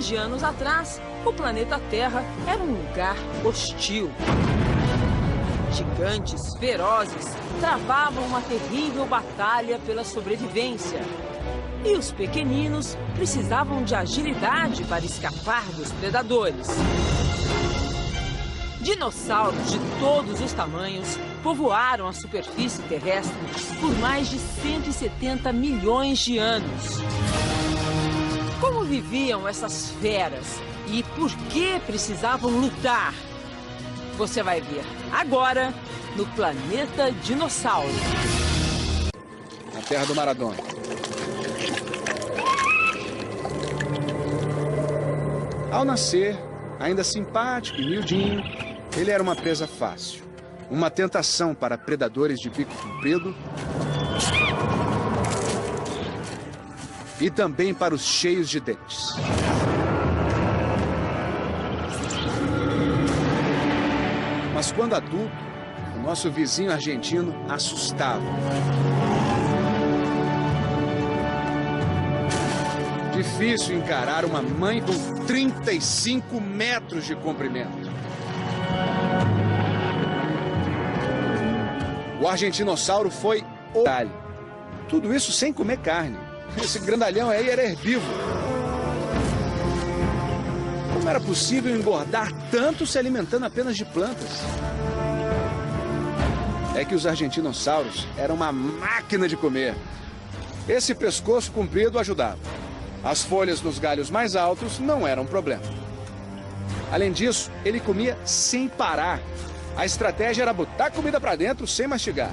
Milhões de anos atrás, o planeta Terra era um lugar hostil. Gigantes ferozes travavam uma terrível batalha pela sobrevivência. E os pequeninos precisavam de agilidade para escapar dos predadores. Dinossauros de todos os tamanhos povoaram a superfície terrestre por mais de 170 milhões de anos. Como viviam essas feras e por que precisavam lutar? Você vai ver agora no Planeta Dinossauro. Na terra do Maradona. Ao nascer, ainda simpático e miudinho, ele era uma presa fácil. Uma tentação para predadores de bico comprido e também para os cheios de dentes. Mas quando adulto, o nosso vizinho argentino assustava. Difícil encarar uma mãe com 35 metros de comprimento. O argentinossauro foi o galho. Tudo isso sem comer carne. Esse grandalhão aí era herbívoro. Como era possível engordar tanto se alimentando apenas de plantas? É que os argentinossauros eram uma máquina de comer. Esse pescoço comprido ajudava. As folhas nos galhos mais altos não eram problema. Além disso, ele comia sem parar. A estratégia era botar comida para dentro sem mastigar.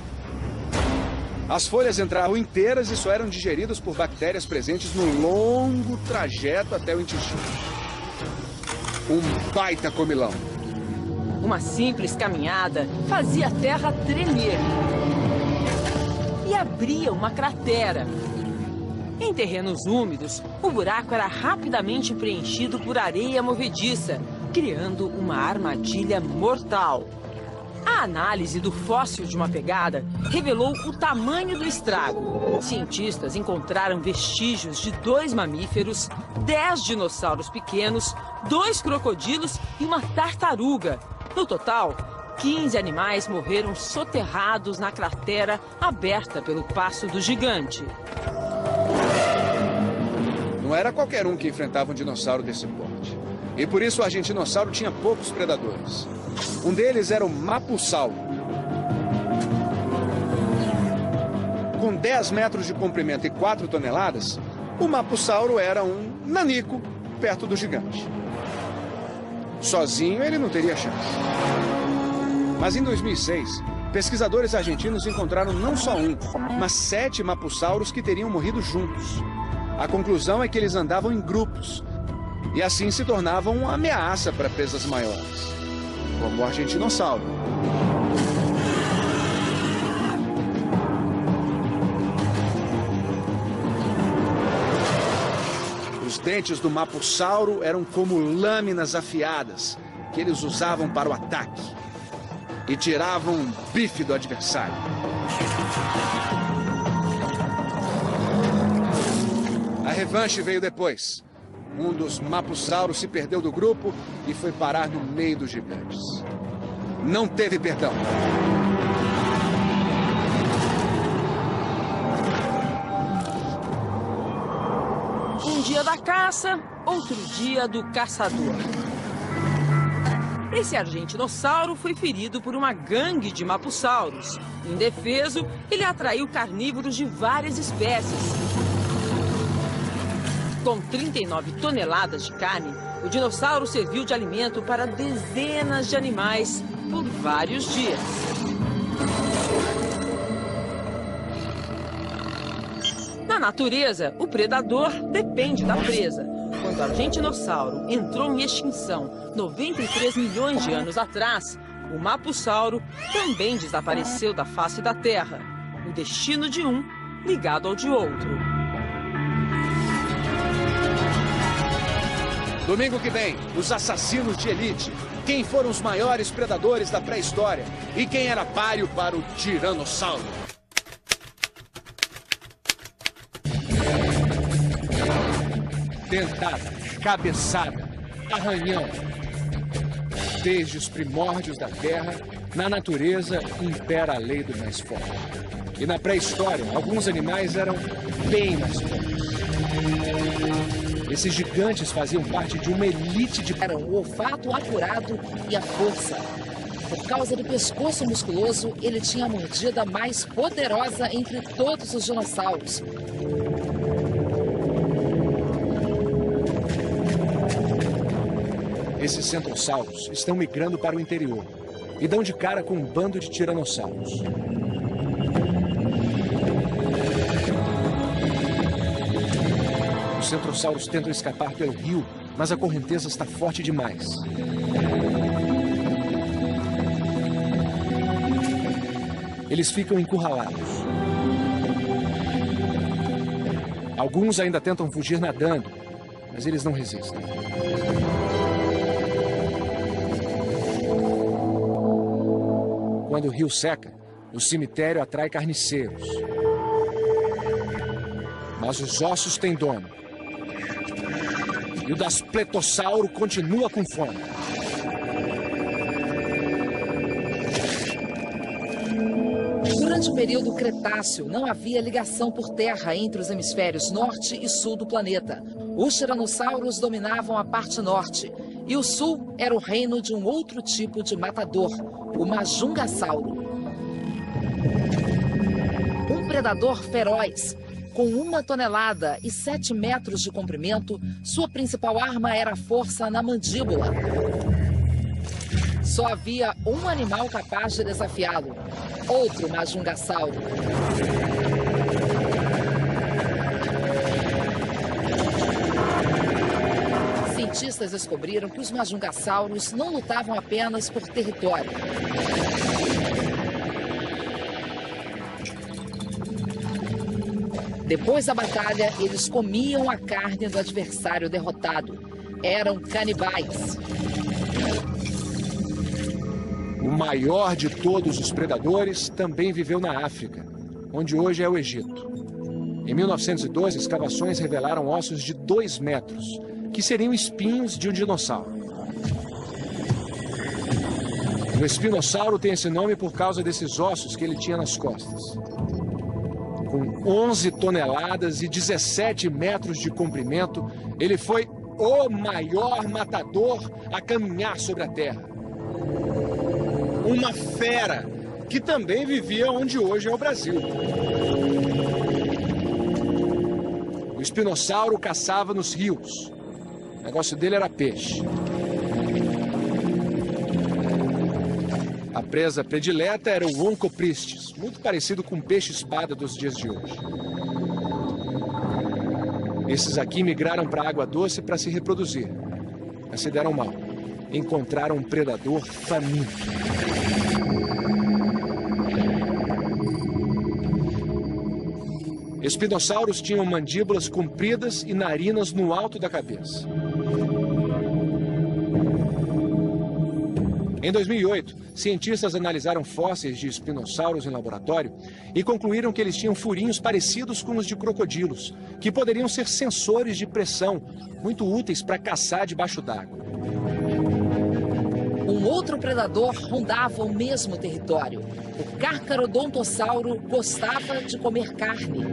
As folhas entravam inteiras e só eram digeridas por bactérias presentes no longo trajeto até o intestino. Um baita comilão. Uma simples caminhada fazia a terra tremer e abria uma cratera. Em terrenos úmidos, o buraco era rapidamente preenchido por areia movediça, criando uma armadilha mortal. A análise do fóssil de uma pegada revelou o tamanho do estrago. Cientistas encontraram vestígios de 2 mamíferos, 10 dinossauros pequenos, 2 crocodilos e uma tartaruga. No total, 15 animais morreram soterrados na cratera aberta pelo passo do gigante. Não era qualquer um que enfrentava um dinossauro desse porte. E por isso o argentinossauro tinha poucos predadores. Um deles era o mapussauro. Com 10 metros de comprimento e 4 toneladas, o mapussauro era um nanico perto do gigante. Sozinho ele não teria chance. Mas em 2006, pesquisadores argentinos encontraram não só um, mas 7 mapussauros que teriam morrido juntos. A conclusão é que eles andavam em grupos e assim se tornavam uma ameaça para presas maiores, como o argentinossauro. Os dentes do mapussauro eram como lâminas afiadas que eles usavam para o ataque e tiravam um bife do adversário. A revanche veio depois. Um dos mapussauros se perdeu do grupo e foi parar no meio dos gigantes. Não teve perdão. Um dia da caça, outro dia do caçador. Esse argentinossauro foi ferido por uma gangue de mapussauros. Indefeso, ele atraiu carnívoros de várias espécies. Com 39 toneladas de carne, o dinossauro serviu de alimento para dezenas de animais por vários dias. Na natureza, o predador depende da presa. Quando o argentinossauro entrou em extinção 93 milhões de anos atrás, o mapussauro também desapareceu da face da Terra. O destino de um ligado ao de outro. Domingo que vem, os assassinos de elite. Quem foram os maiores predadores da pré-história? E quem era páreo para o tiranossauro? Dentada. cabeçada, arranhão. Desde os primórdios da Terra, na natureza impera a lei do mais forte. E na pré-história, alguns animais eram bem mais fortes. Esses gigantes faziam parte de uma elite de... Eram o olfato apurado e a força. Por causa do pescoço musculoso, ele tinha a mordida mais poderosa entre todos os dinossauros. Esses centrossauros estão migrando para o interior e dão de cara com um bando de tiranossauros. Os centrossauros tentam escapar pelo rio, mas a correnteza está forte demais. Eles ficam encurralados. Alguns ainda tentam fugir nadando, mas eles não resistem. Quando o rio seca, o cemitério atrai carniceiros. Mas os ossos têm dono. E o Daspletossauro continua com fome. Durante o período Cretáceo, não havia ligação por terra entre os hemisférios norte e sul do planeta. Os tiranossauros dominavam a parte norte, e o sul era o reino de um outro tipo de matador, o Majungasauro. Um predador feroz. Com 1 tonelada e 7 metros de comprimento, sua principal arma era a força na mandíbula. Só havia um animal capaz de desafiá-lo, outro Majungasauro. Cientistas descobriram que os Majungasauros não lutavam apenas por território. Depois da batalha, eles comiam a carne do adversário derrotado. Eram canibais. O maior de todos os predadores também viveu na África, onde hoje é o Egito. Em 1912, escavações revelaram ossos de 2 metros, que seriam espinhos de um dinossauro. O espinossauro tem esse nome por causa desses ossos que ele tinha nas costas. Com 11 toneladas e 17 metros de comprimento, ele foi o maior matador a caminhar sobre a Terra. Uma fera que também vivia onde hoje é o Brasil. O espinossauro caçava nos rios. O negócio dele era peixe. A presa predileta era o Onchopristis, muito parecido com o peixe-espada dos dias de hoje. Esses aqui migraram para a água doce para se reproduzir, mas se deram mal. Encontraram um predador faminto. Espinossauros tinham mandíbulas compridas e narinas no alto da cabeça. Em 2008, cientistas analisaram fósseis de espinossauros em laboratório e concluíram que eles tinham furinhos parecidos com os de crocodilos, que poderiam ser sensores de pressão, muito úteis para caçar debaixo d'água. Um outro predador rondava o mesmo território. O Carcharodontossauro gostava de comer carne.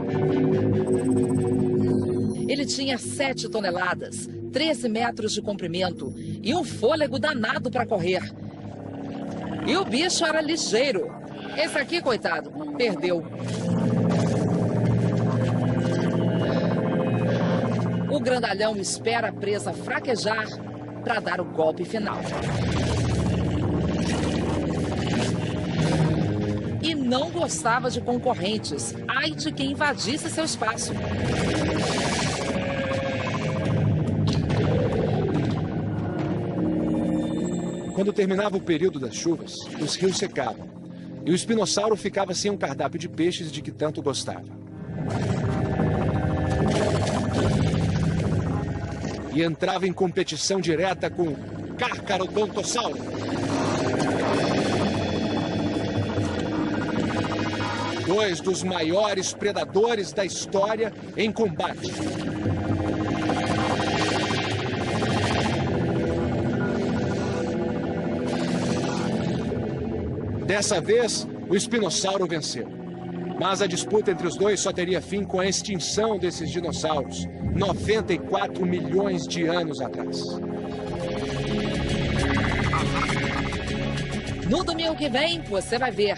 Ele tinha 7 toneladas, 13 metros de comprimento e um fôlego danado para correr. E o bicho era ligeiro. Esse aqui, coitado, perdeu. O grandalhão espera a presa fraquejar para dar o golpe final. E não gostava de concorrentes. Ai de quem invadisse seu espaço. Quando terminava o período das chuvas, os rios secavam, e o espinossauro ficava sem um cardápio de peixes de que tanto gostava. E entrava em competição direta com o Carcharodontossauro. Dois dos maiores predadores da história em combate. Dessa vez, o espinossauro venceu. Mas a disputa entre os dois só teria fim com a extinção desses dinossauros, 94 milhões de anos atrás. No domingo que vem, você vai ver.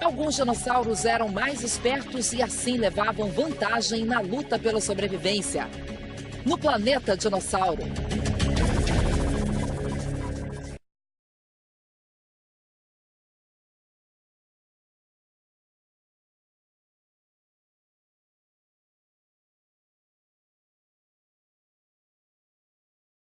Alguns dinossauros eram mais espertos e assim levavam vantagem na luta pela sobrevivência. No Planeta Dinossauro.